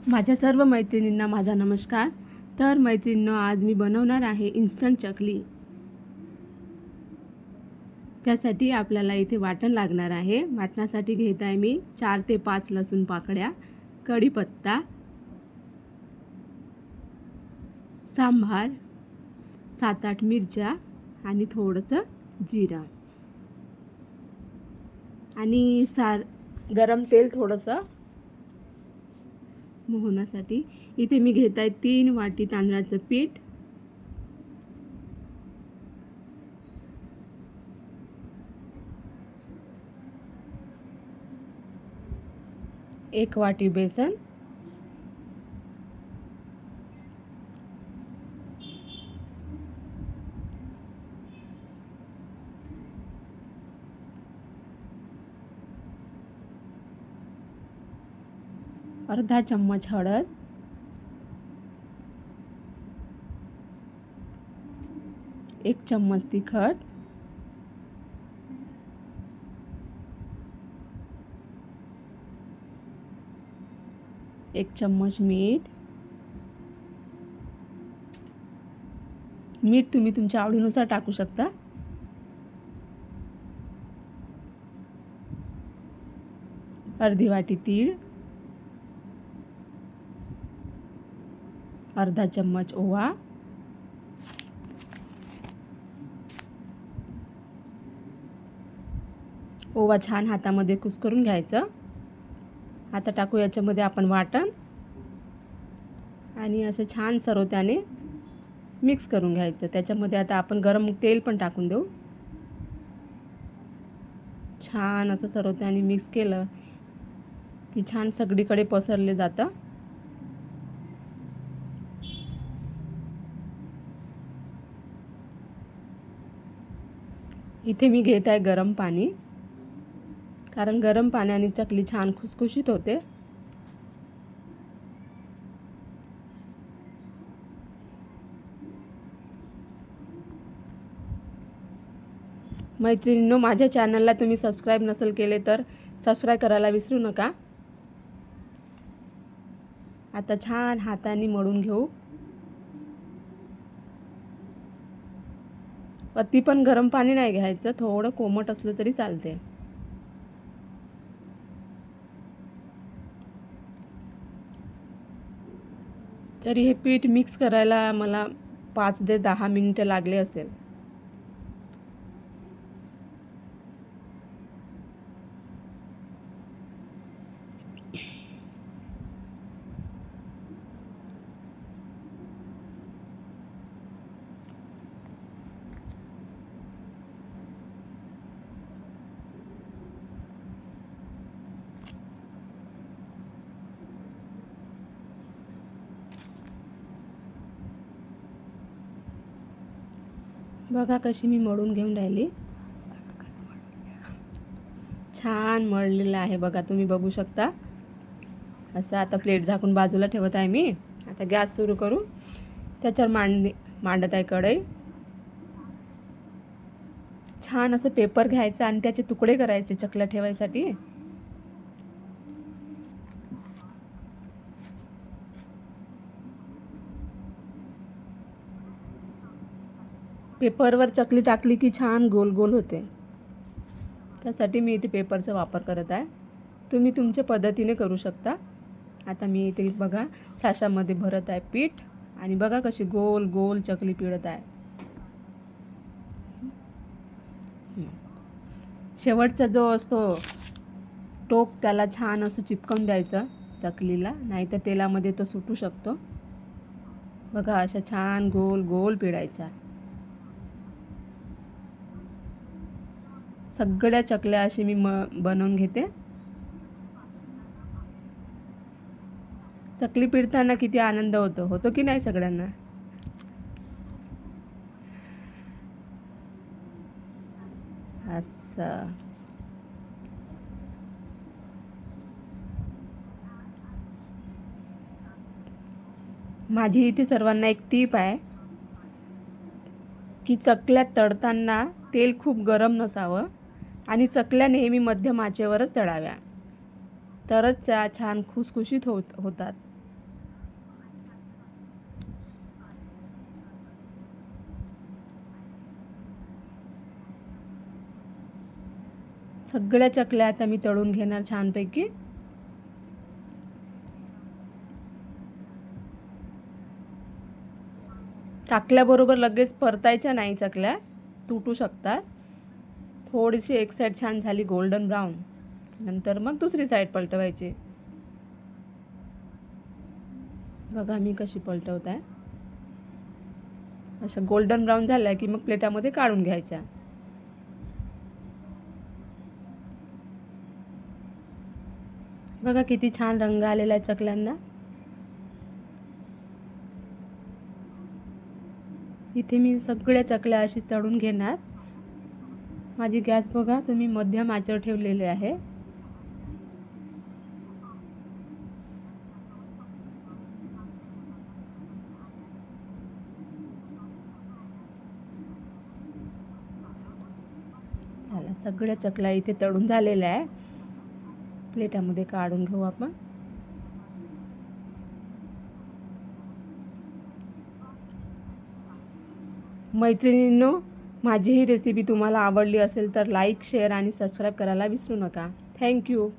माझ्या सर्व मैत्रिणींना माझा नमस्कार. तर मैत्रिणींनो, आज मी बनवणार आहे इन्स्टंट चकली. त्यासाठी आपल्याला इथे वाटण लागणार आहे. वाटणासाठी घेत आहे मी 4 ते 5 लसूण पाकळ्या, कढीपत्ता, सांबार, 7-8 मिरच्या आणि थोडंसं जिरं आणि गरम तेल थोडंसं मोहनासाठी. इथे मी घेत आहे 3 वाटी तांदळाचं पीठ, 1 वाटी बेसन, अर्धा चम्मच हळद, 1 चम्मच तिखट, 1 चम्मच मीठ तुम्ही तुमच्या आवडीनुसार टाकू शकता. अर्धी वाटी तीळ, अर्धा चम्मच ओवा, ओवा छान हातामध्ये कुस्करून घ्यायचं. आता टाकू याच्यामध्ये आपण वाटण आणि असं छान सरवत्याने मिक्स करून घ्यायचं. त्याच्यामध्ये आता आपण गरम तेल पण टाकून देऊ. छान असं सरवत्याने मिक्स केलं की छान सगळीकडे पसरले जातं. इथे मी घेत आहे गरम पाणी, कारण गरम पाण्याने चकली छान खुसखुशीत होते. मैत्रिणींनो, माझ्या चॅनलला तुम्ही सबस्क्राईब नसेल केले तर सबस्क्राईब करायला विसरू नका. आता छान हाताने मळून घेऊ. अति पण गरम पाणी नाही घ्यायचं, थोडं कोमट असलं तरी चालते. तरी हे पीठ मिक्स करायला मला 5 ते 10 मिनिटं लागले असेल. बघा कशी मी मळून घेऊन राहिली. छान मळलेलं आहे बघा, तुम्ही बघू शकता. असं आता प्लेट झाकून बाजूला ठेवत आहे मी. आता गॅस सुरू करू. त्याच्यावर मांडत आहे कढई. छान असं पेपर घ्यायचं आणि त्याचे तुकडे करायचे चकल्या ठेवायसाठी. पेपरवर चकली टाकली की छान गोल गोल होते. त्यासाठी मी इथे पेपरचा वापर करत आहे. तुम्ही तुमच्या पद्धतीने करू शकता. आता मी इथे बघा साच्यामध्ये भरत आहे पीठ आणि बघा कशी गोल गोल चकली पिळत आहे. शेवटचा जो असतो टोक त्याला छान असं चिपकवून द्यायचं चकलीला, नाहीतर तेलामध्ये तो सुटू शकतो. बघा अशा छान गोल गोल पिळायचा. सगळ्या चकल्या अशी मी बनवून घेते. चकली पिळताना किती आनंद होतो की नाही सगळ्यांना. असं माझी इथे सर्वांना एक टीप आहे की चकल्या तळताना तेल खूप गरम नसावं आणि चकल्या नेहमी मध्यम आचेवरच तळाव्या, तरच त्या छान खुसखुशीत होतात. सगळ्या चकल्या आता मी तळून घेणार छानपैकी. टाकल्याबरोबर लगेच परतायच्या नाही चकल्या, तुटू शकतात. थोडीशी एक साईड छान झाली गोल्डन ब्राऊन, नंतर मग दुसरी साईड पलटवायची. बघा मी कशी पलटवत आहे. अशा गोल्डन ब्राऊन झाल्या की मग प्लेटामध्ये काढून घ्यायच्या. बघा किती छान रंग आलेला आहे चकल्यांना. इथे मी सगळ्या चकल्या अशी तळून घेणार. माझी गॅस बघा तुम्ही मध्यम आचेवर ठेवलेली आहे. झाला, सगळ्या चकल्या इथे तळून झालेल्या आहे. प्लेटामध्ये काढून घेऊ आपण. मैत्रिणींनो, माझी ही रेसिपी तुम्हाला आवडली असेल तर लाईक, शेअर आणि सबस्क्राईब करायला विसरू नका. थँक्यू.